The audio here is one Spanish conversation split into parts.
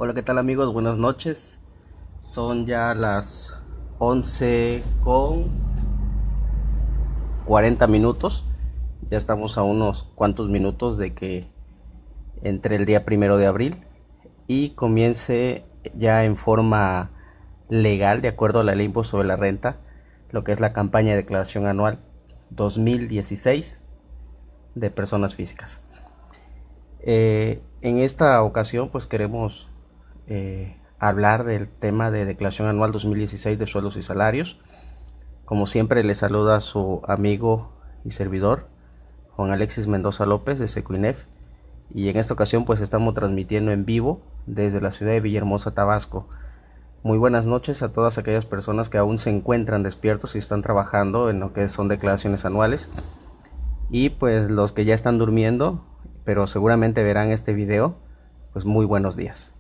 Hola, ¿qué tal amigos? Buenas noches. Son ya las 11 con 40 minutos. Ya estamos a unos cuantos minutos de que entre el día 1 de abril y comience ya en forma legal, de acuerdo a la ley de impuesto sobre la renta, lo que es la campaña de declaración anual 2016 de personas físicas. En esta ocasión pues queremos hablar del tema de declaración anual 2016 de sueldos y salarios. Como siempre les saluda su amigo y servidor Juan Alexis Mendoza López de Secuinef, y en esta ocasión pues estamos transmitiendo en vivo desde la ciudad de Villahermosa, Tabasco. Muy buenas noches a todas aquellas personas que aún se encuentran despiertos y están trabajando en lo que son declaraciones anuales, y pues los que ya están durmiendo pero seguramente verán este video, pues muy buenos días.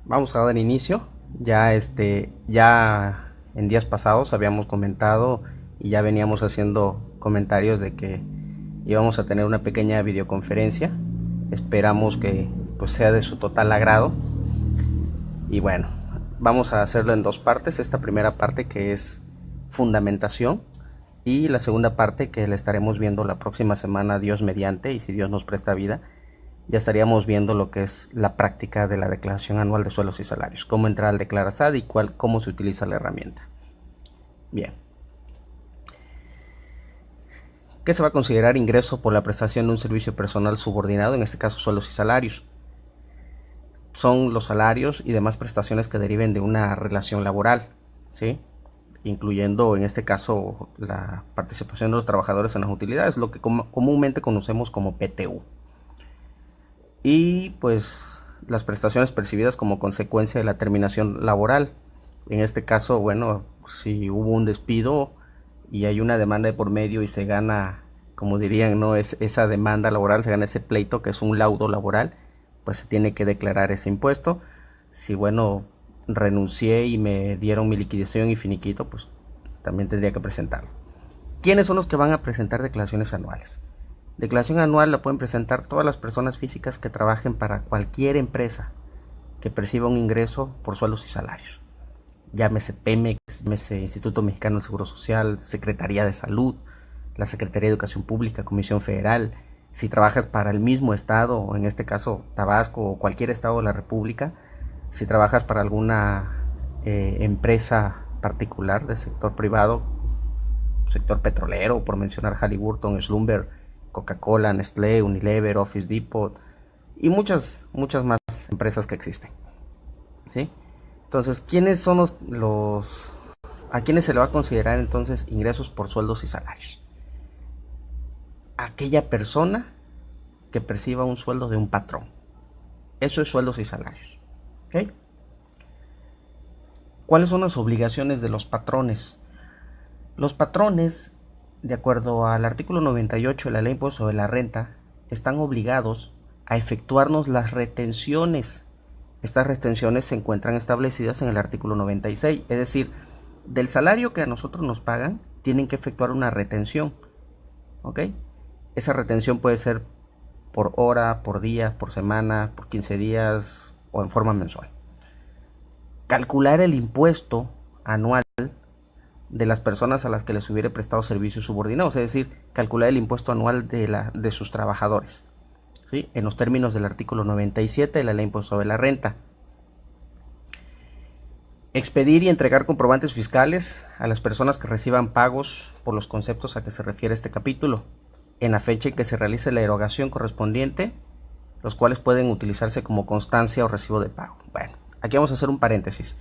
Vamos a dar inicio. Ya en días pasados habíamos comentado y ya veníamos haciendo comentarios de que íbamos a tener una pequeña videoconferencia. Esperamos que pues sea de su total agrado. Y bueno, vamos a hacerlo en dos partes. Esta primera parte que es fundamentación, y la segunda parte que la estaremos viendo la próxima semana, Dios mediante, y si Dios nos presta vida, ya estaríamos viendo lo que es la práctica de la declaración anual de sueldos y salarios, cómo entrar al Declarasad y cómo se utiliza la herramienta. Bien. ¿Qué se va a considerar ingreso por la prestación de un servicio personal subordinado? En este caso, sueldos y salarios. Son los salarios y demás prestaciones que deriven de una relación laboral, ¿sí? Incluyendo en este caso la participación de los trabajadores en las utilidades, lo que comúnmente conocemos como PTU. Y pues las prestaciones percibidas como consecuencia de la terminación laboral. En este caso, bueno, si hubo un despido y hay una demanda de por medio y se gana, como dirían, ¿no? Esa demanda laboral, se gana ese pleito que es un laudo laboral, pues se tiene que declarar ese impuesto. Si, bueno, renuncié y me dieron mi liquidación y finiquito, pues también tendría que presentarlo. ¿Quiénes son los que van a presentar declaraciones anuales? Declaración anual la pueden presentar todas las personas físicas que trabajen para cualquier empresa que perciba un ingreso por sueldos y salarios. Llámese Pemex, llámese Instituto Mexicano del Seguro Social, Secretaría de Salud, la Secretaría de Educación Pública, Comisión Federal. Si trabajas para el mismo estado, o en este caso Tabasco o cualquier estado de la República, si trabajas para alguna empresa particular del sector privado, sector petrolero, por mencionar Halliburton, Schlumberger, Coca-Cola, Nestlé, Unilever, Office Depot y muchas más empresas que existen, ¿sí? Entonces, ¿quiénes son a quiénes se le va a considerar entonces ingresos por sueldos y salarios? Aquella persona que perciba un sueldo de un patrón. Eso es sueldos y salarios, ¿ok? ¿Cuáles son las obligaciones de los patrones? Los patrones, de acuerdo al artículo 98 de la Ley de Impuesto sobre la Renta, están obligados a efectuarnos las retenciones. Estas retenciones se encuentran establecidas en el artículo 96, es decir, del salario que a nosotros nos pagan, tienen que efectuar una retención, ¿ok? Esa retención puede ser por hora, por día, por semana, por 15 días o en forma mensual. Calcular el impuesto anual de las personas a las que les hubiera prestado servicios subordinados, es decir, calcular el impuesto anual de sus trabajadores, ¿sí? En los términos del artículo 97 de la Ley de Impuesto sobre la Renta. Expedir y entregar comprobantes fiscales a las personas que reciban pagos por los conceptos a que se refiere este capítulo, en la fecha en que se realice la erogación correspondiente, los cuales pueden utilizarse como constancia o recibo de pago. Bueno, aquí vamos a hacer un paréntesis.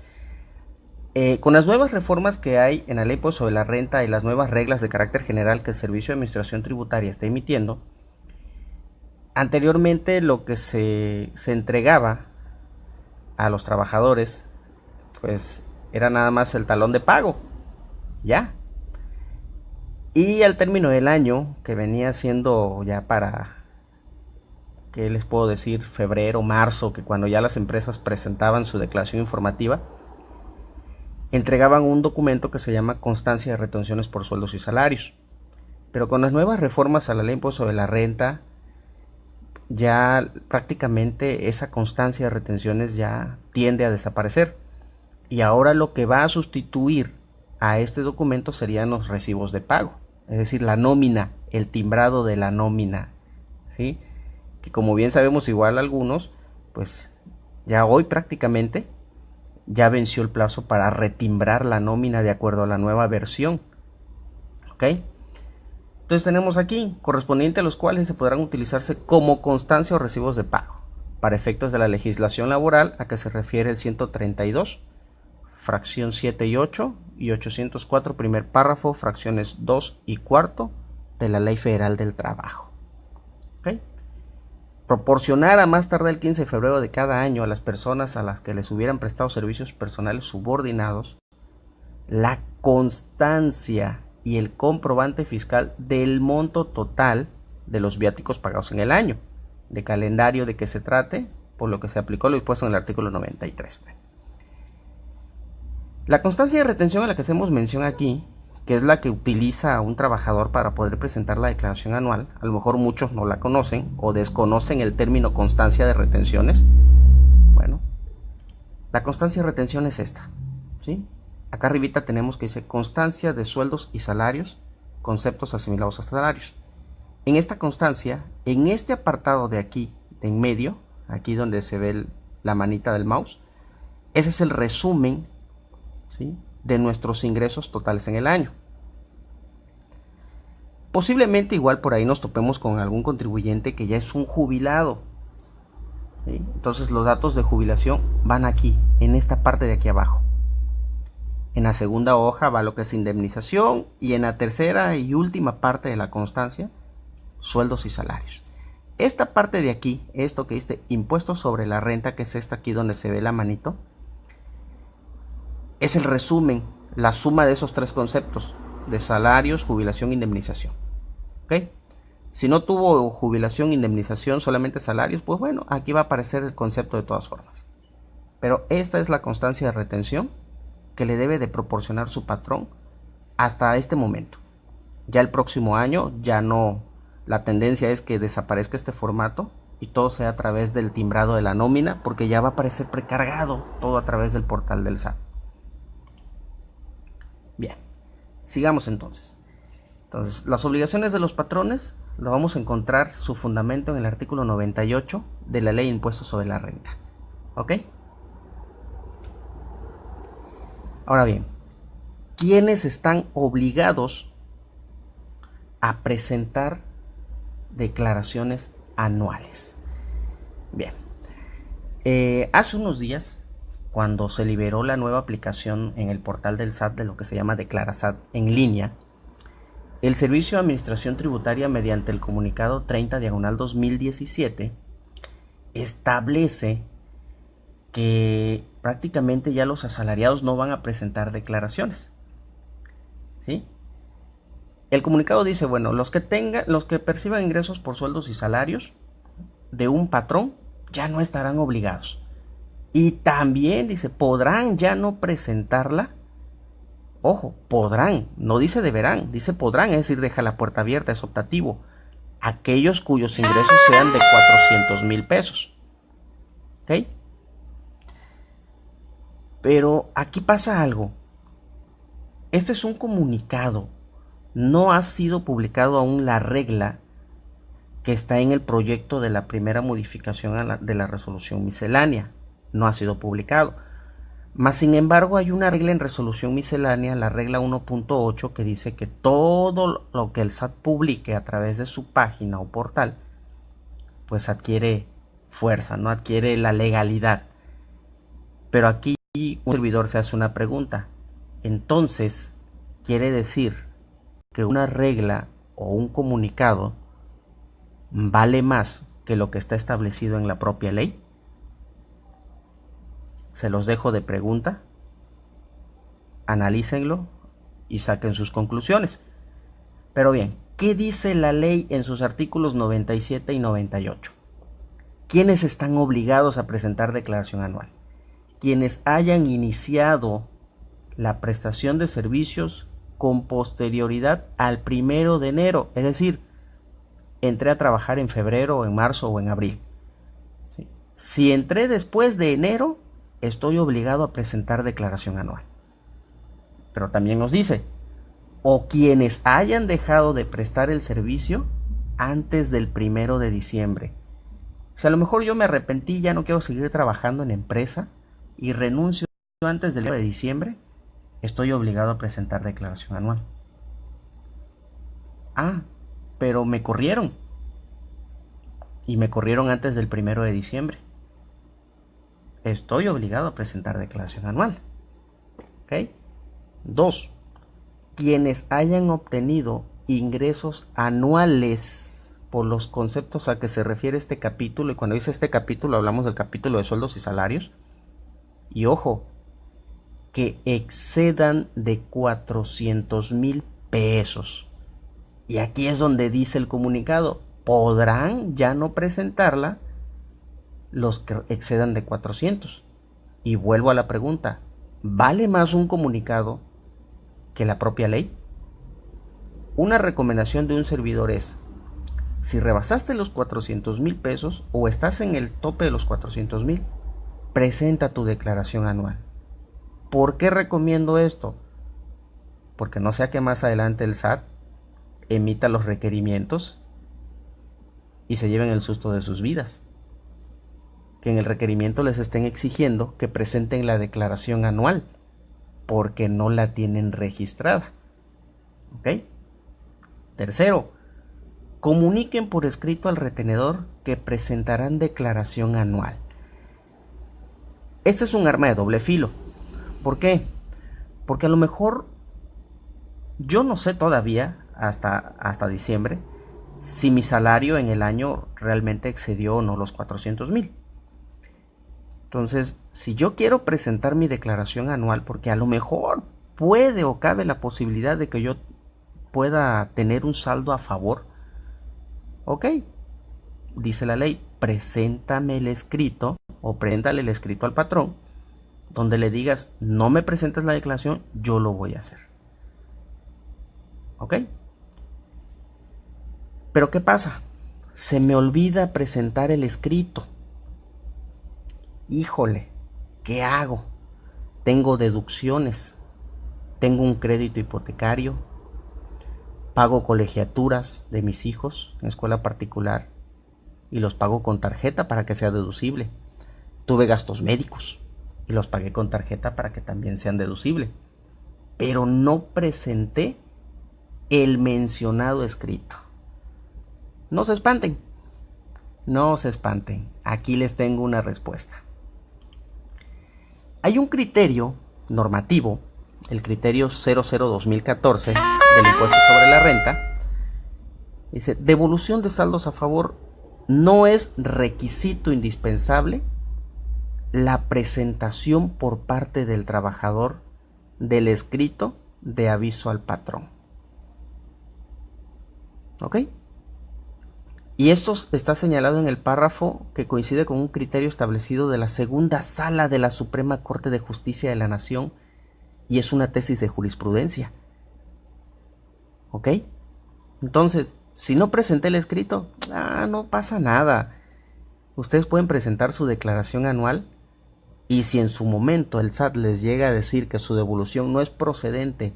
Con las nuevas reformas que hay en la Ley sobre la Renta y las nuevas reglas de carácter general que el Servicio de Administración Tributaria está emitiendo, anteriormente lo que se entregaba a los trabajadores pues era nada más el talón de pago, ya. Y al término del año, que venía siendo ya para, ¿qué les puedo decir? Febrero, marzo, que cuando ya las empresas presentaban su declaración informativa, entregaban un documento que se llama Constancia de Retenciones por Sueldos y Salarios. Pero con las nuevas reformas a la Ley de Impuesto sobre la Renta, ya prácticamente esa constancia de retenciones ya tiende a desaparecer. Y ahora lo que va a sustituir a este documento serían los recibos de pago, es decir, la nómina, el timbrado de la nómina, ¿sí? Que como bien sabemos igual algunos, pues ya hoy prácticamente ya venció el plazo para retimbrar la nómina de acuerdo a la nueva versión. ¿Ok? Entonces tenemos aquí, correspondiente a los cuales se podrán utilizarse como constancia o recibos de pago, para efectos de la legislación laboral a que se refiere el 132, fracción 7 y 8, y 804, primer párrafo, fracciones 2 y cuarto, de la Ley Federal del Trabajo. ¿Ok? Proporcionar a más tardar el 15 de febrero de cada año a las personas a las que les hubieran prestado servicios personales subordinados la constancia y el comprobante fiscal del monto total de los viáticos pagados en el año, de calendario de que se trate, por lo que se aplicó lo dispuesto en el artículo 93. La constancia de retención a la que hacemos mención aquí, que es la que utiliza un trabajador para poder presentar la declaración anual, a lo mejor muchos no la conocen o desconocen el término constancia de retenciones. Bueno, la constancia de retención es esta, ¿sí? Acá arribita tenemos que dice constancia de sueldos y salarios, conceptos asimilados a salarios. En esta constancia, en este apartado de aquí, de en medio, aquí donde se ve la manita del mouse, ese es el resumen, ¿sí?, de nuestros ingresos totales en el año. Posiblemente igual por ahí nos topemos con algún contribuyente que ya es un jubilado, ¿sí? Entonces los datos de jubilación van aquí, en esta parte de aquí abajo. En la segunda hoja va lo que es indemnización y en la tercera y última parte de la constancia, sueldos y salarios. Esta parte de aquí, esto que dice impuestos sobre la renta, que es esta aquí donde se ve la manito, es el resumen, la suma de esos tres conceptos, de salarios, jubilación e indemnización. ¿Ok? Si no tuvo jubilación, indemnización, solamente salarios, pues bueno, aquí va a aparecer el concepto de todas formas. Pero esta es la constancia de retención que le debe de proporcionar su patrón hasta este momento. Ya el próximo año ya no, la tendencia es que desaparezca este formato y todo sea a través del timbrado de la nómina, porque ya va a aparecer precargado todo a través del portal del SAT. Bien, sigamos entonces. Entonces, las obligaciones de los patrones lo vamos a encontrar su fundamento en el artículo 98 de la Ley de Impuestos sobre la Renta. ¿Ok? Ahora bien, ¿quiénes están obligados a presentar declaraciones anuales? Bien, hace unos días, cuando se liberó la nueva aplicación en el portal del SAT de lo que se llama DeclaraSAT en línea, el Servicio de Administración Tributaria, mediante el comunicado 30/2017, establece que prácticamente ya los asalariados no van a presentar declaraciones, ¿sí? El comunicado dice, bueno, los que perciban ingresos por sueldos y salarios de un patrón ya no estarán obligados. Y también dice, podrán ya no presentarla. Ojo, podrán, no dice deberán, dice podrán, es decir, deja la puerta abierta, es optativo. Aquellos cuyos ingresos sean de 400,000 pesos. ¿Ok? Pero aquí pasa algo. Este es un comunicado. No ha sido publicado aún la regla que está en el proyecto de la primera modificación de la resolución miscelánea. No ha sido publicado. Mas, sin embargo, hay una regla en resolución miscelánea, la regla 1.8, que dice que todo lo que el SAT publique a través de su página o portal, pues adquiere fuerza, no adquiere la legalidad. Pero aquí un servidor se hace una pregunta. Entonces, ¿quiere decir que una regla o un comunicado vale más que lo que está establecido en la propia ley? Se los dejo de pregunta, analícenlo y saquen sus conclusiones. Pero bien, ¿qué dice la ley en sus artículos 97 y 98? ¿Quiénes están obligados a presentar declaración anual? Quienes hayan iniciado la prestación de servicios con posterioridad al 1 de enero, es decir, entré a trabajar en febrero, en marzo o en abril. ¿Sí? Si entré después de enero, estoy obligado a presentar declaración anual. Pero también nos dice, o quienes hayan dejado de prestar el servicio antes del 1 de diciembre. O sea, a lo mejor yo me arrepentí, ya no quiero seguir trabajando en empresa y renuncio antes del 1 de diciembre, estoy obligado a presentar declaración anual. Ah, pero me corrieron. Y me corrieron antes del 1 de diciembre. Estoy obligado a presentar declaración anual. ¿Ok? 2. Quienes hayan obtenido ingresos anuales por los conceptos a que se refiere este capítulo, y cuando dice este capítulo hablamos del capítulo de sueldos y salarios, y ojo, que excedan de 400,000 pesos. Y aquí es donde dice el comunicado, podrán ya no presentarla los que excedan de 400. Y vuelvo a la pregunta, ¿vale más un comunicado que la propia ley? Una recomendación de un servidor es, si rebasaste los 400,000 pesos o estás en el tope de los 400,000, presenta tu declaración anual. ¿Por qué recomiendo esto? Porque no sea que más adelante el SAT emita los requerimientos y se lleven el susto de sus vidas. Que en el requerimiento les estén exigiendo que presenten la declaración anual porque no la tienen registrada. ¿Ok? Tercero, comuniquen por escrito al retenedor que presentarán declaración anual. Este es un arma de doble filo. ¿Por qué? Porque a lo mejor yo no sé todavía hasta diciembre si mi salario en el año realmente excedió o no los 400,000. Entonces, si yo quiero presentar mi declaración anual, porque a lo mejor puede o cabe la posibilidad de que yo pueda tener un saldo a favor, ok, dice la ley, preséntame el escrito o preséntale el escrito al patrón donde le digas, no me presentes la declaración, yo lo voy a hacer. ¿Ok? Pero ¿qué pasa? Se me olvida presentar el escrito. Híjole, ¿qué hago? Tengo deducciones, tengo un crédito hipotecario, pago colegiaturas de mis hijos en escuela particular y los pago con tarjeta para que sea deducible. Tuve gastos médicos y los pagué con tarjeta para que también sean deducibles. Pero no presenté el mencionado escrito. No se espanten, no se espanten. Aquí les tengo una respuesta. Hay un criterio normativo, el criterio 00-2014 del impuesto sobre la renta. Dice, devolución de saldos a favor no es requisito indispensable la presentación por parte del trabajador del escrito de aviso al patrón. ¿Ok? Y esto está señalado en el párrafo que coincide con un criterio establecido de la segunda sala de la Suprema Corte de Justicia de la Nación y es una tesis de jurisprudencia. ¿Ok? Entonces, si no presenté el escrito, no pasa nada. Ustedes pueden presentar su declaración anual y si en su momento el SAT les llega a decir que su devolución no es procedente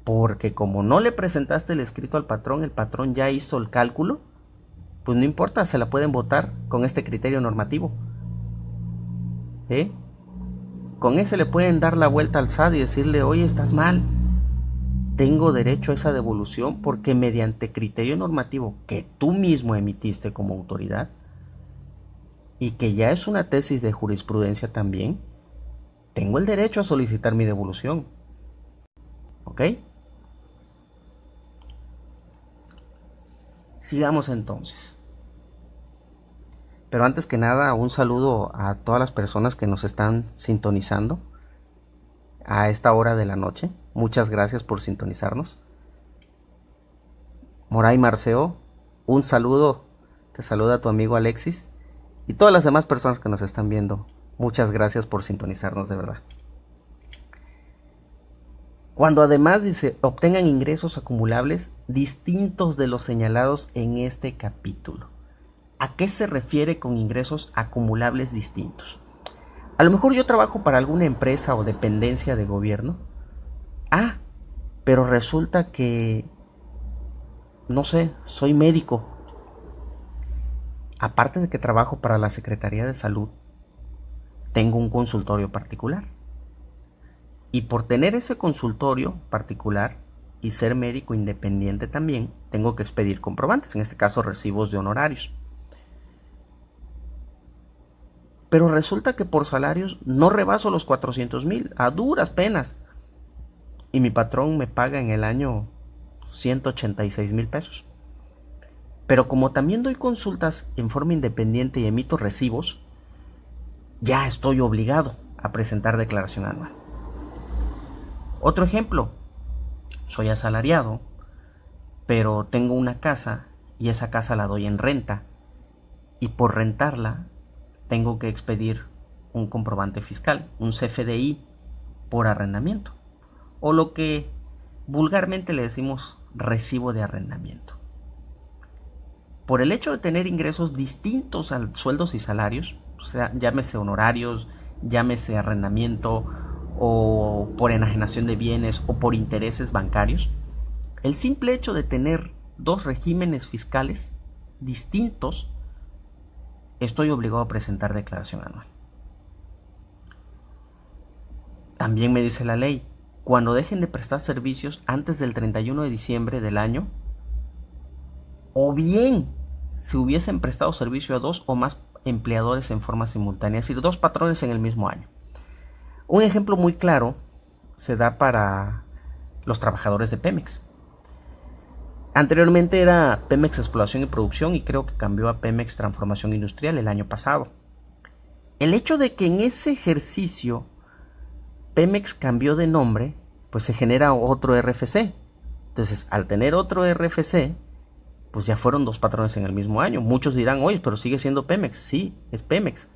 porque como no le presentaste el escrito al patrón, el patrón ya hizo el cálculo, pues no importa, se la pueden votar con este criterio normativo. ¿Sí? Con ese le pueden dar la vuelta al SAT y decirle, oye, estás mal. Tengo derecho a esa devolución porque mediante criterio normativo que tú mismo emitiste como autoridad y que ya es una tesis de jurisprudencia también, tengo el derecho a solicitar mi devolución. ¿Ok? Sigamos entonces. Pero antes que nada, un saludo a todas las personas que nos están sintonizando a esta hora de la noche. Muchas gracias por sintonizarnos. Moray Marceo, un saludo. Te saluda tu amigo Alexis y todas las demás personas que nos están viendo. Muchas gracias por sintonizarnos de verdad. Cuando además dice obtengan ingresos acumulables distintos de los señalados en este capítulo. ¿A qué se refiere con ingresos acumulables distintos? A lo mejor yo trabajo para alguna empresa o dependencia de gobierno. Pero resulta que, no sé, soy médico. Aparte de que trabajo para la Secretaría de Salud, tengo un consultorio particular. Y por tener ese consultorio particular y ser médico independiente también, tengo que expedir comprobantes, en este caso recibos de honorarios. Pero resulta que por salarios no rebaso los 400,000, a duras penas. Y mi patrón me paga en el año 186,000 pesos. Pero como también doy consultas en forma independiente y emito recibos, ya estoy obligado a presentar declaración anual. Otro ejemplo, soy asalariado, pero tengo una casa y esa casa la doy en renta. Y por rentarla, tengo que expedir un comprobante fiscal, un CFDI por arrendamiento, o lo que vulgarmente le decimos recibo de arrendamiento. Por el hecho de tener ingresos distintos a sueldos y salarios, o sea, llámese honorarios, llámese arrendamiento, o por enajenación de bienes, o por intereses bancarios, el simple hecho de tener dos regímenes fiscales distintos, estoy obligado a presentar declaración anual. También me dice la ley, cuando dejen de prestar servicios antes del 31 de diciembre del año, o bien si hubiesen prestado servicio a dos o más empleadores en forma simultánea, es decir, dos patrones en el mismo año. Un ejemplo muy claro se da para los trabajadores de Pemex. Anteriormente era Pemex Exploración y Producción y creo que cambió a Pemex Transformación Industrial el año pasado. El hecho de que en ese ejercicio Pemex cambió de nombre, pues se genera otro RFC. Entonces, al tener otro RFC, pues ya fueron dos patrones en el mismo año. Muchos dirán, oye, pero sigue siendo Pemex. Sí, es Pemex.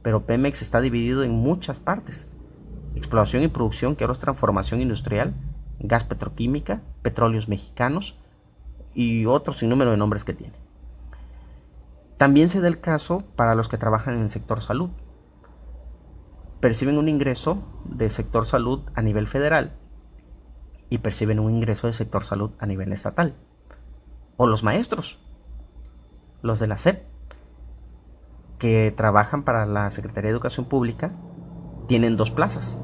Pero Pemex está dividido en muchas partes. Exploración y producción, que ahora es transformación industrial, gas petroquímica, petróleos mexicanos y otros sinnúmero de nombres que tiene. También se da el caso para los que trabajan en el sector salud. Perciben un ingreso de sector salud a nivel federal y perciben un ingreso de sector salud a nivel estatal. O los maestros, los de la SEP, que trabajan para la Secretaría de Educación Pública, tienen dos plazas.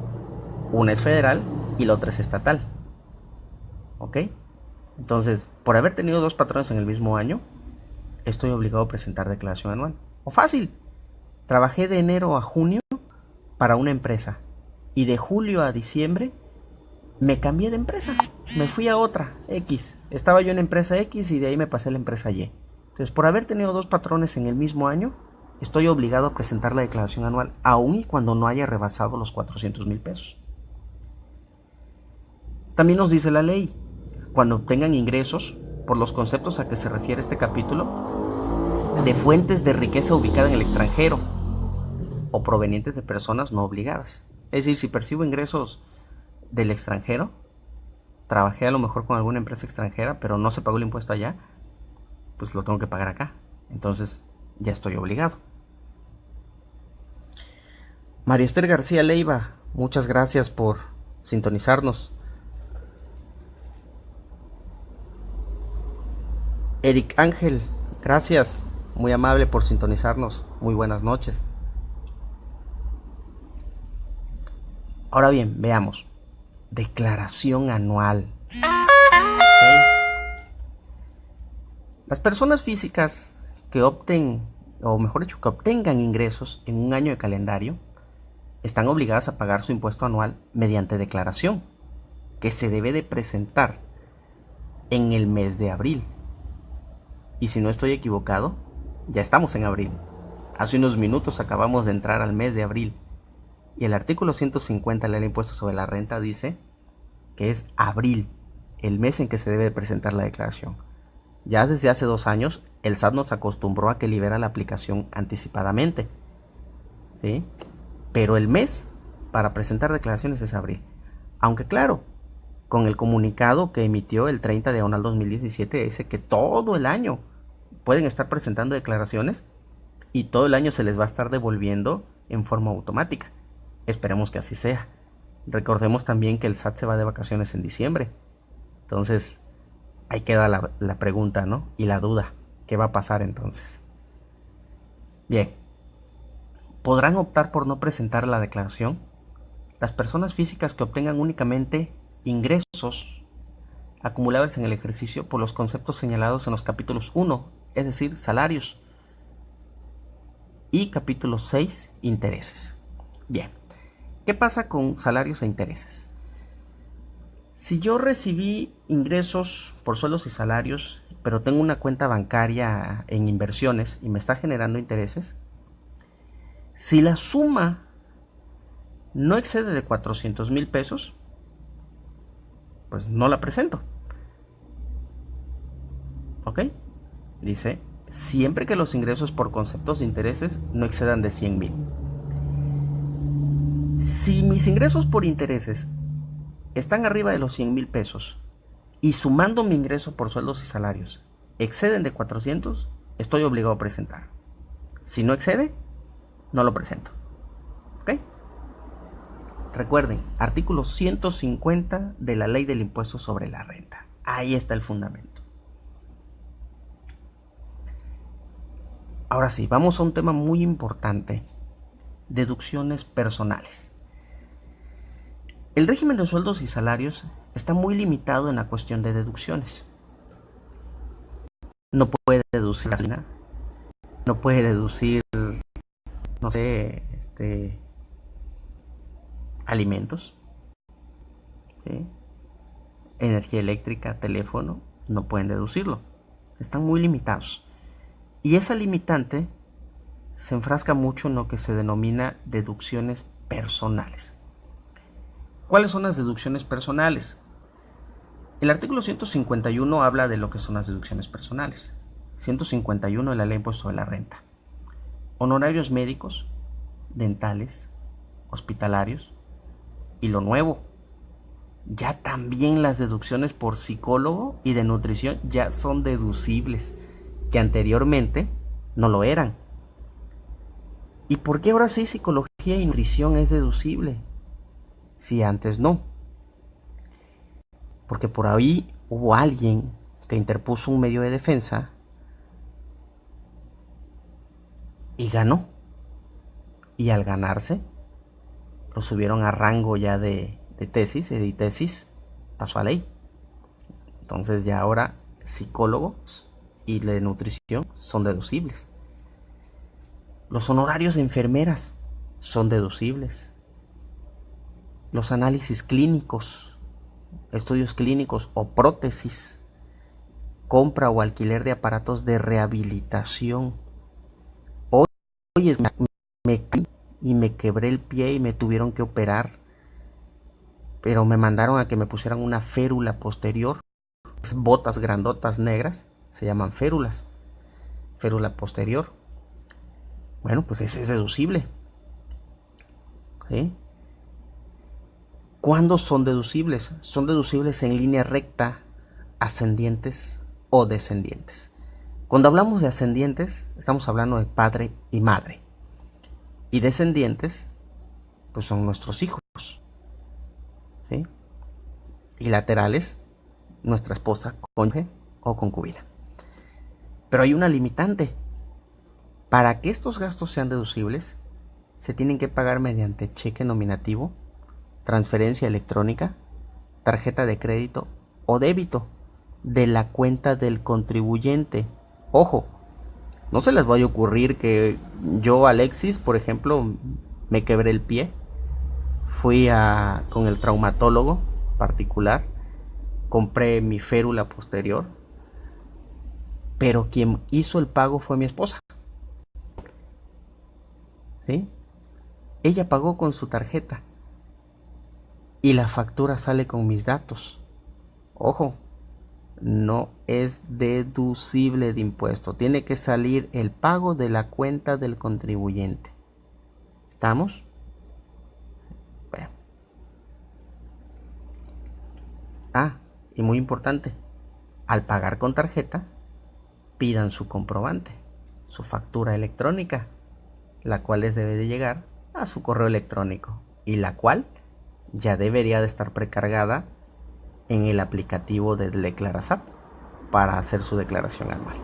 Una es federal y la otra es estatal. ¿Ok? Entonces, por haber tenido dos patrones en el mismo año, estoy obligado a presentar declaración anual. O fácil, trabajé de enero a junio para una empresa y de julio a diciembre me cambié de empresa, me fui a otra, X. Estaba yo en empresa X y de ahí me pasé a la empresa Y. Entonces, por haber tenido dos patrones en el mismo año, estoy obligado a presentar la declaración anual, aun y cuando no haya rebasado los 400,000 pesos. También nos dice la ley, cuando obtengan ingresos, por los conceptos a que se refiere este capítulo, de fuentes de riqueza ubicada en el extranjero o provenientes de personas no obligadas. Es decir, si percibo ingresos del extranjero, trabajé a lo mejor con alguna empresa extranjera, pero no se pagó el impuesto allá, pues lo tengo que pagar acá. Entonces, ya estoy obligado. María Esther García Leiva, muchas gracias por sintonizarnos. Eric Ángel, gracias, muy amable por sintonizarnos. Muy buenas noches. Ahora bien, veamos. Declaración anual. ¿Okay? Las personas físicas que opten, o mejor dicho, que obtengan ingresos en un año de calendario, están obligadas a pagar su impuesto anual mediante declaración, que se debe de presentar en el mes de abril. Y si no estoy equivocado, ya estamos en abril. Hace unos minutos acabamos de entrar al mes de abril. Y el artículo 150 de la Ley de Impuestos sobre la Renta dice que es abril, el mes en que se debe de presentar la declaración. Ya desde hace 2 años, el SAT nos acostumbró a que libera la aplicación anticipadamente, ¿sí? Pero el mes para presentar declaraciones es abril. Aunque claro, con el comunicado que emitió el 30/2017, dice que todo el año pueden estar presentando declaraciones y todo el año se les va a estar devolviendo en forma automática. Esperemos que así sea. Recordemos también que el SAT se va de vacaciones en diciembre. Entonces, ahí queda la pregunta, ¿no? Y la duda. ¿Qué va a pasar entonces? Bien. Podrán optar por no presentar la declaración las personas físicas que obtengan únicamente ingresos acumulables en el ejercicio por los conceptos señalados en los capítulos 1, es decir, salarios, y capítulo 6, intereses. Bien, ¿qué pasa con salarios e intereses? Si yo recibí ingresos por sueldos y salarios, pero tengo una cuenta bancaria en inversiones y me está generando intereses, si la suma no excede de 400,000 pesos, pues no la presento. ¿Ok? Dice, siempre que los ingresos por conceptos de intereses no excedan de 100,000. Si mis ingresos por intereses están arriba de los 100,000 pesos y sumando mi ingreso por sueldos y salarios exceden de 400, estoy obligado a presentar. Si no excede, no lo presento. ¿Ok? Recuerden, artículo 150 de la Ley del Impuesto sobre la Renta. Ahí está el fundamento. Ahora sí, vamos a un tema muy importante. Deducciones personales. El régimen de sueldos y salarios está muy limitado en la cuestión de deducciones. No puede deducir gasolina, no puede deducir, no sé, alimentos, ¿sí? Energía eléctrica, teléfono, no pueden deducirlo. Están muy limitados. Y esa limitante se enfrasca mucho en lo que se denomina deducciones personales. ¿Cuáles son las deducciones personales? El artículo 151 habla de lo que son las deducciones personales. 151 de la Ley de Impuesto de la Renta. Honorarios médicos, dentales, hospitalarios y lo nuevo. Ya también las deducciones por psicólogo y de nutrición ya son deducibles, que anteriormente no lo eran. ¿Y por qué ahora sí psicología y nutrición es deducible? Si antes no. Porque por ahí hubo alguien que interpuso un medio de defensa y ganó. Y al ganarse, lo subieron a rango ya de tesis, editesis, pasó a ley. Entonces ya ahora psicólogos y de nutrición son deducibles. Los honorarios de enfermeras son deducibles. Los análisis clínicos, estudios clínicos o prótesis, compra o alquiler de aparatos de rehabilitación. Oye, me caí y me quebré el pie y me tuvieron que operar, pero me mandaron a que me pusieran una férula posterior. Botas grandotas negras se llaman férulas. Férula posterior. Bueno, pues ese es deducible. ¿Sí? ¿Cuándo son deducibles? Son deducibles en línea recta, ascendientes o descendientes. Cuando hablamos de ascendientes, estamos hablando de padre y madre. Y descendientes, pues son nuestros hijos. ¿Sí? Y laterales, nuestra esposa, cónyuge o concubina. Pero hay una limitante. Para que estos gastos sean deducibles, se tienen que pagar mediante cheque nominativo, transferencia electrónica, tarjeta de crédito o débito de la cuenta del contribuyente. Ojo, no se les vaya a ocurrir que yo, Alexis, por ejemplo, me quebré el pie, fui con el traumatólogo particular, compré mi férula posterior, pero quien hizo el pago fue mi esposa. ¿Sí? Ella pagó con su tarjeta y la factura sale con mis datos. Ojo, no es deducible de impuesto. Tiene que salir el pago de la cuenta del contribuyente. ¿Estamos? Bueno. Ah, y muy importante, al pagar con tarjeta, pidan su comprobante, su factura electrónica, la cual les debe de llegar a su correo electrónico y la cual ya debería de estar precargada en el aplicativo de Declarasat para hacer su declaración anual.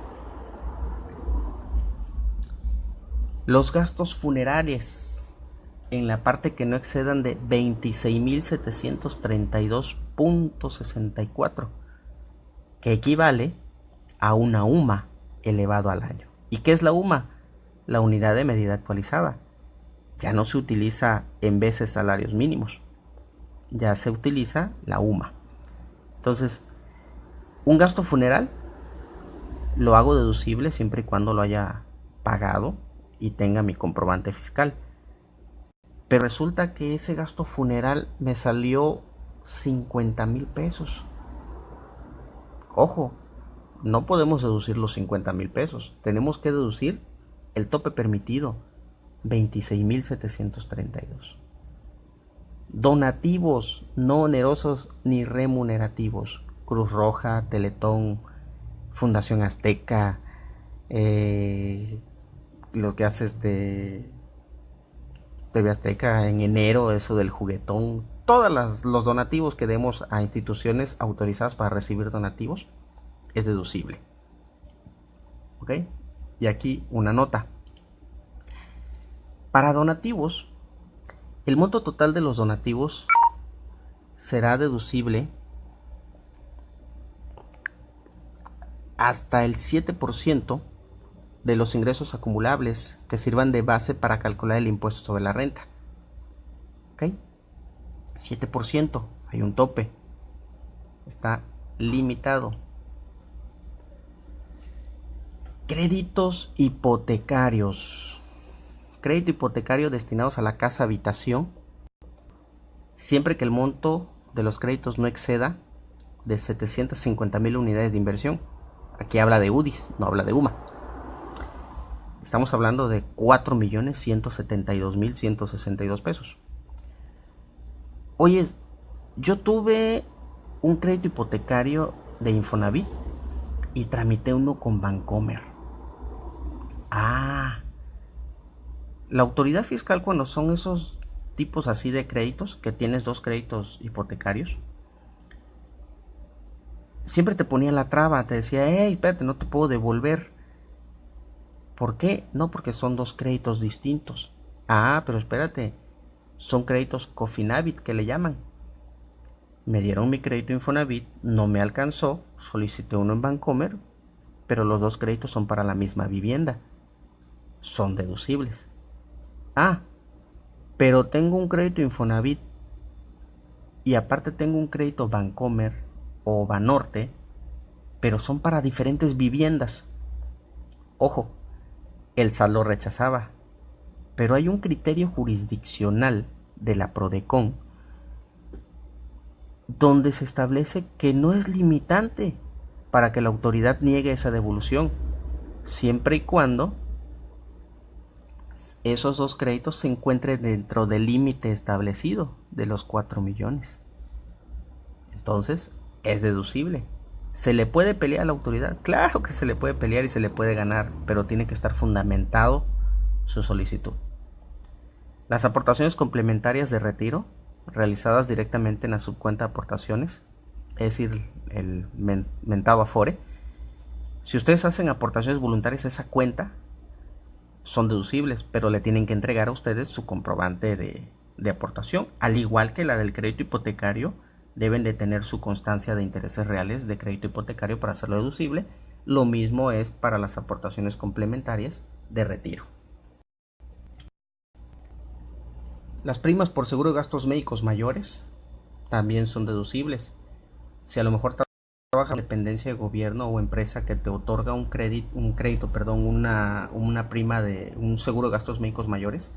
Los gastos funerarios en la parte que no excedan de 26.732.64, que equivale a una UMA elevado al año. ¿Y qué es la UMA? La unidad de medida actualizada. Ya no se utiliza en veces salarios mínimos, ya se utiliza la UMA. Entonces, un gasto funeral lo hago deducible siempre y cuando lo haya pagado y tenga mi comprobante fiscal. Pero resulta que ese gasto funeral me salió 50,000 pesos. Ojo, no podemos deducir los 50,000 pesos. Tenemos que deducir el tope permitido, 26,732. Donativos no onerosos ni remunerativos. Cruz Roja, Teletón, Fundación Azteca, los que haces de TV Azteca en enero, eso del juguetón, todos los donativos que demos a instituciones autorizadas para recibir donativos es deducible. ¿Ok? Y aquí una nota. Para donativos, el monto total de los donativos será deducible hasta el 7% de los ingresos acumulables que sirvan de base para calcular el impuesto sobre la renta. ¿Ok? 7%, hay un tope, está limitado. Créditos hipotecarios. Crédito hipotecario destinados a la casa habitación, siempre que el monto de los créditos no exceda de 750,000 unidades de inversión. Aquí habla de UDIs, no habla de UMA. Estamos hablando de 4,172,162 pesos. Oye, yo tuve un crédito hipotecario de Infonavit y tramité uno con Bancomer. La autoridad fiscal, cuando son esos tipos así de créditos, que tienes dos créditos hipotecarios, siempre te ponía la traba, te decía, hey, espérate, no te puedo devolver. ¿Por qué? No, porque son dos créditos distintos. Pero espérate, son créditos Cofinavit que le llaman. Me dieron mi crédito Infonavit, no me alcanzó, solicité uno en Bancomer, pero los dos créditos son para la misma vivienda. Son deducibles. Pero tengo un crédito Infonavit y aparte tengo un crédito Bancomer o Banorte, pero son para diferentes viviendas. Ojo, el SAT lo rechazaba, pero hay un criterio jurisdiccional de la Prodecon donde se establece que no es limitante para que la autoridad niegue esa devolución, siempre y cuando esos dos créditos se encuentren dentro del límite establecido de los 4 millones. Entonces, es deducible. ¿Se le puede pelear a la autoridad? Claro que se le puede pelear y se le puede ganar, pero tiene que estar fundamentado su solicitud. Las aportaciones complementarias de retiro, realizadas directamente en la subcuenta de aportaciones, es decir, el mentado Afore. Si ustedes hacen aportaciones voluntarias a esa cuenta, son deducibles, pero le tienen que entregar a ustedes su comprobante de aportación, al igual que la del crédito hipotecario. Deben de tener su constancia de intereses reales de crédito hipotecario para hacerlo deducible. Lo mismo es para las aportaciones complementarias de retiro. Las primas por seguro de gastos médicos mayores también son deducibles. Si a lo mejor trabajas en dependencia de gobierno o empresa que te otorga una prima de un seguro de gastos médicos mayores,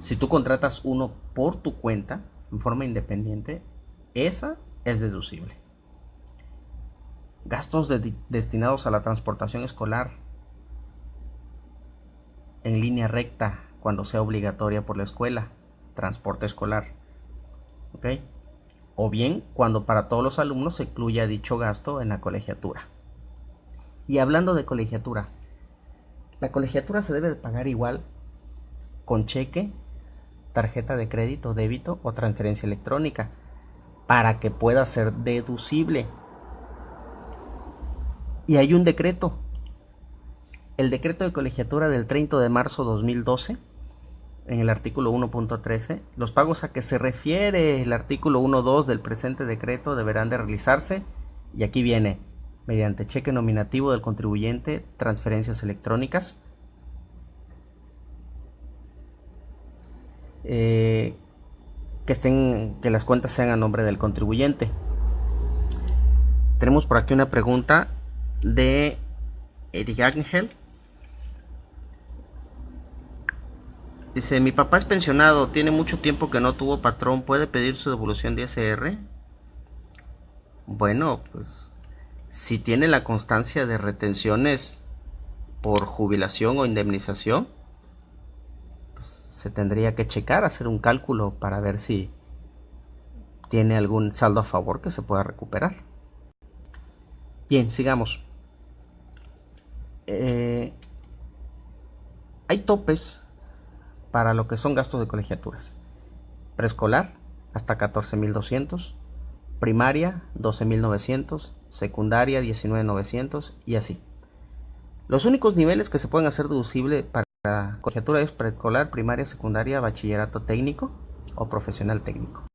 si tú contratas uno por tu cuenta en forma independiente, esa es deducible. Gastos destinados a la transportación escolar en línea recta cuando sea obligatoria por la escuela, transporte escolar. ¿Ok? o bien cuando para todos los alumnos se incluya dicho gasto en la colegiatura. Y hablando de colegiatura, la colegiatura se debe de pagar igual con cheque, tarjeta de crédito, débito o transferencia electrónica para que pueda ser deducible. Y hay un decreto, el decreto de colegiatura del 30 de marzo 2012, en el artículo 1.13, los pagos a que se refiere el artículo 1.2 del presente decreto deberán de realizarse, y aquí viene, mediante cheque nominativo del contribuyente, transferencias electrónicas, que las cuentas sean a nombre del contribuyente. Tenemos por aquí una pregunta de Eric Ángel. Dice, mi papá es pensionado, tiene mucho tiempo que no tuvo patrón, ¿puede pedir su devolución de ISR? Bueno, pues si tiene la constancia de retenciones por jubilación o indemnización, pues se tendría que checar, hacer un cálculo para ver si tiene algún saldo a favor que se pueda recuperar. Bien, sigamos. Hay topes para lo que son gastos de colegiaturas. Preescolar, hasta 14.200, primaria, 12.900, secundaria, 19.900 y así. Los únicos niveles que se pueden hacer deducible para colegiatura es preescolar, primaria, secundaria, bachillerato técnico o profesional técnico.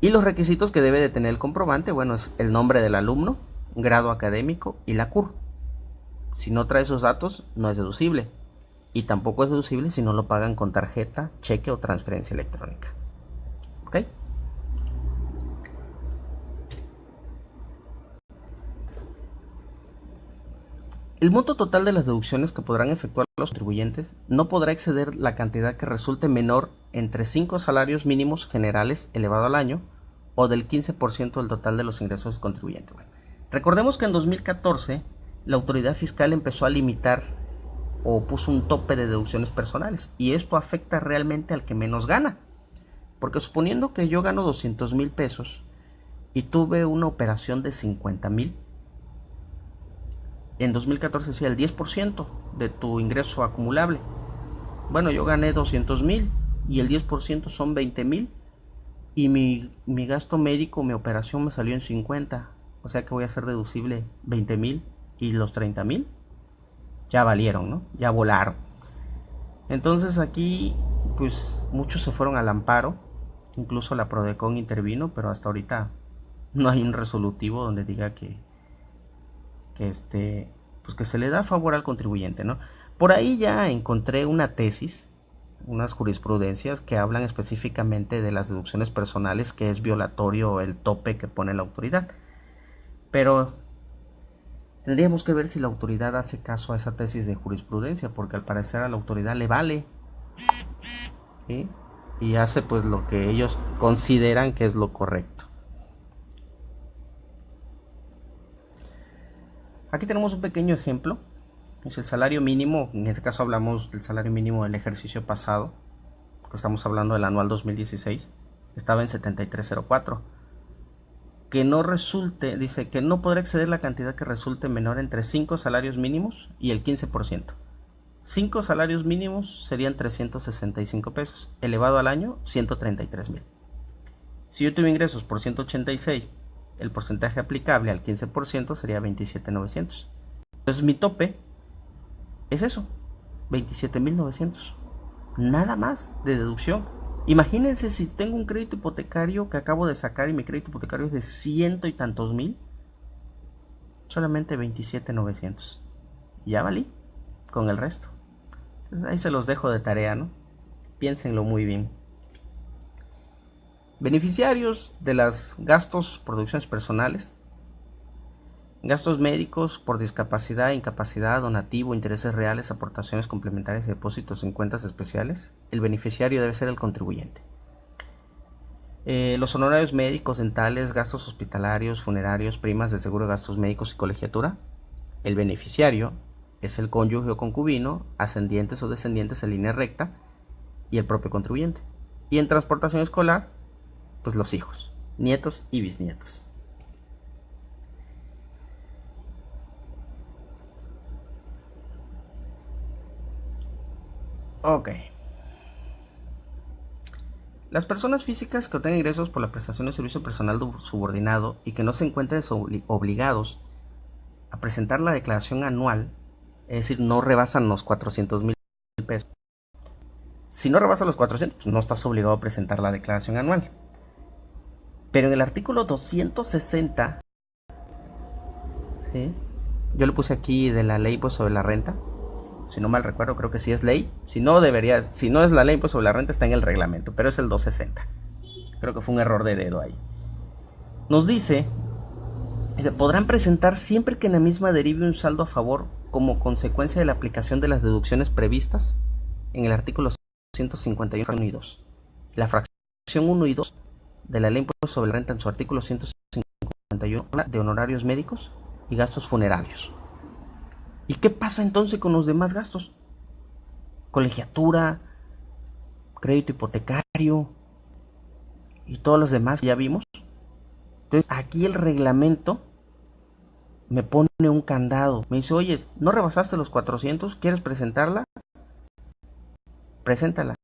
Y los requisitos que debe de tener el comprobante, bueno, es el nombre del alumno, grado académico y la CUR. Si no trae esos datos, no es deducible. Y tampoco es deducible si no lo pagan con tarjeta, cheque o transferencia electrónica. ¿Ok? El monto total de las deducciones que podrán efectuar los contribuyentes no podrá exceder la cantidad que resulte menor entre 5 salarios mínimos generales elevado al año o del 15% del total de los ingresos del contribuyente. Bueno, recordemos que en 2014 la autoridad fiscal empezó a limitar o puso un tope de deducciones personales, y esto afecta realmente al que menos gana, porque suponiendo que yo gano 200,000 pesos y tuve una operación de 50,000, en 2014 decía el 10% de tu ingreso acumulable. Bueno, yo gané 200,000 y el 10% son 20,000, y mi gasto médico, mi operación me salió en 50, o sea que voy a hacer deducible 20,000, y los 30,000 ya valieron, ¿no? Ya volaron. Entonces aquí, pues muchos se fueron al amparo, incluso la Prodecon intervino, pero hasta ahorita no hay un resolutivo donde diga que pues que se le da favor al contribuyente, ¿no? Por ahí ya encontré una tesis, unas jurisprudencias que hablan específicamente de las deducciones personales, que es violatorio el tope que pone la autoridad, pero tendríamos que ver si la autoridad hace caso a esa tesis de jurisprudencia, porque al parecer a la autoridad le vale, ¿sí? Y hace pues lo que ellos consideran que es lo correcto. Aquí tenemos un pequeño ejemplo. Es el salario mínimo, en este caso hablamos del salario mínimo del ejercicio pasado, porque estamos hablando del anual 2016, estaba en 7304. Que no resulte, dice que no podrá exceder la cantidad que resulte menor entre 5 salarios mínimos y el 15%. 5 salarios mínimos serían 365 pesos, elevado al año 133,000. Si yo tuve ingresos por 186, el porcentaje aplicable al 15% sería 27,900. Entonces mi tope es eso, 27,900. Nada más de deducción. Imagínense si tengo un crédito hipotecario que acabo de sacar y mi crédito hipotecario es de 100 y tantos mil, solamente 27,900. Ya valí con el resto. Entonces, ahí se los dejo de tarea, ¿no? Piénsenlo muy bien. Beneficiarios de los gastos por deducciones personales: gastos médicos por discapacidad, incapacidad, donativo, intereses reales, aportaciones complementarias y depósitos en cuentas especiales. El beneficiario debe ser el contribuyente. Los honorarios médicos, dentales, gastos hospitalarios, funerarios, primas de seguro de gastos médicos y colegiatura. El beneficiario es el cónyuge o concubino, ascendientes o descendientes en línea recta y el propio contribuyente. Y en transportación escolar, pues los hijos, nietos y bisnietos. Ok. Las personas físicas que obtengan ingresos por la prestación de servicio personal subordinado y que no se encuentren obligados a presentar la declaración anual, es decir, no rebasan los 400,000 pesos. Si no rebasa los 400, pues no estás obligado a presentar la declaración anual. Pero en el artículo 260, ¿sí? Yo le puse aquí de la ley pues, sobre la renta. Si no mal recuerdo, creo que sí es ley. Si no es la ley pues, sobre la renta, está en el reglamento, pero es el 260. Creo que fue un error de dedo ahí. Nos dice, podrán presentar siempre que en la misma derive un saldo a favor como consecuencia de la aplicación de las deducciones previstas en el artículo 151 y 2. La fracción 1 y 2 de la ley sobre la renta en su artículo 151 de honorarios médicos y gastos funerarios. ¿Y qué pasa entonces con los demás gastos? Colegiatura, crédito hipotecario y todos los demás que ya vimos. Entonces aquí el reglamento me pone un candado. Me dice, oye, ¿no rebasaste los 400? ¿Quieres presentarla? Preséntala.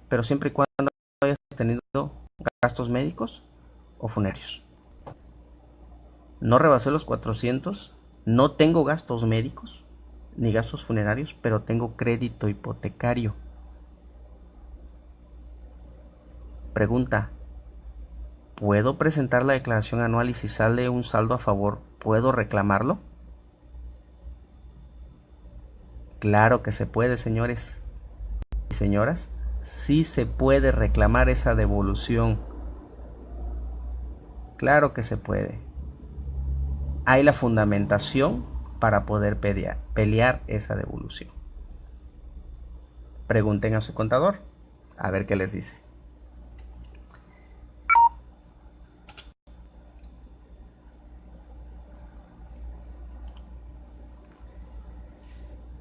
Pero siempre y cuando hayas tenido gastos médicos o funerarios. No rebasé los 400, no tengo gastos médicos ni gastos funerarios, pero tengo crédito hipotecario. Pregunta, ¿puedo presentar la declaración anual y si sale un saldo a favor, ¿puedo reclamarlo? Claro que se puede, señores y señoras. Sí se puede reclamar esa devolución. Claro que se puede. Hay la fundamentación para poder pelear esa devolución. Pregunten a su contador a ver qué les dice.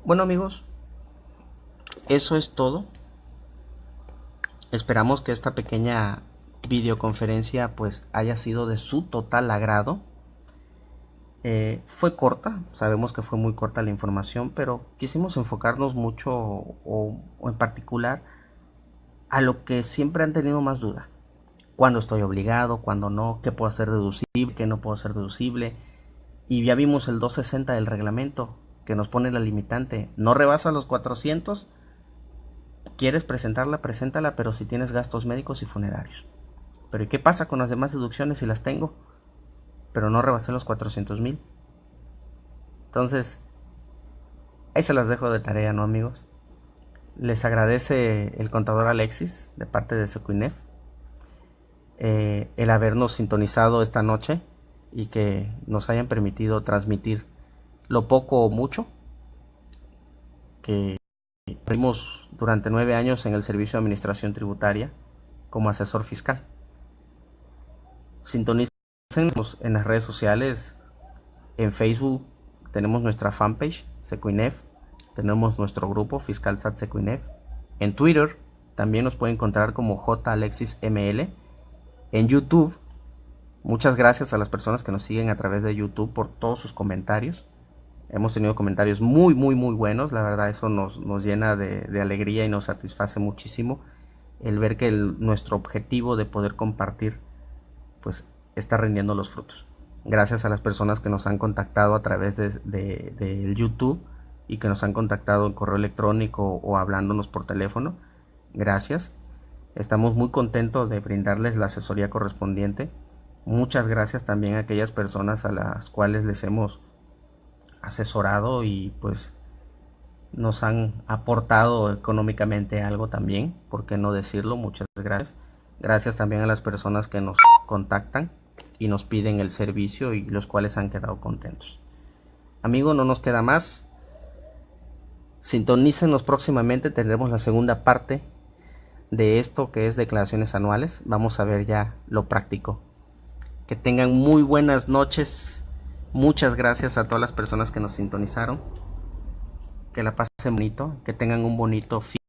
Bueno amigos, eso es todo. Esperamos que esta pequeña videoconferencia pues haya sido de su total agrado. Fue corta, sabemos que fue muy corta la información, pero quisimos enfocarnos mucho o en particular a lo que siempre han tenido más duda. ¿Cuándo estoy obligado? ¿Cuándo no? ¿Qué puedo hacer deducible? ¿Qué no puedo hacer deducible? Y ya vimos el 260 del reglamento que nos pone la limitante. No rebasa los 400. ¿Quieres presentarla? Preséntala, pero si tienes gastos médicos y funerarios. Pero ¿y qué pasa con las demás deducciones si las tengo? Pero no rebasé los 400,000. Entonces, ahí se las dejo de tarea, ¿no, amigos? Les agradece el contador Alexis de parte de Secuinef el habernos sintonizado esta noche y que nos hayan permitido transmitir lo poco o mucho que tuvimos durante 9 años en el Servicio de Administración como asesor fiscal. Sintonicen en las redes sociales. En Facebook tenemos nuestra fanpage Secuinef, tenemos nuestro grupo FiscalSat Secuinef. En Twitter también nos pueden encontrar como JAlexisML. En YouTube, muchas gracias a las personas que nos siguen a través de YouTube por todos sus comentarios. Hemos tenido comentarios muy buenos, la verdad eso nos llena de alegría y nos satisface muchísimo el ver que nuestro objetivo de poder compartir pues está rindiendo los frutos. Gracias a las personas que nos han contactado a través de YouTube y que nos han contactado en correo electrónico o hablándonos por teléfono. Gracias. Estamos muy contentos de brindarles la asesoría correspondiente. Muchas gracias también a aquellas personas a las cuales les hemos asesorado y pues nos han aportado económicamente algo también, por qué no decirlo. Muchas gracias. Gracias también a las personas que nos contactan y nos piden el servicio y los cuales han quedado contentos. Amigo, no nos queda más. Sintonícenos próximamente, tendremos la segunda parte de esto que es declaraciones anuales. Vamos a ver ya lo práctico. Que tengan muy buenas noches. Muchas gracias a todas las personas que nos sintonizaron. Que la pasen bonito, que tengan un bonito fin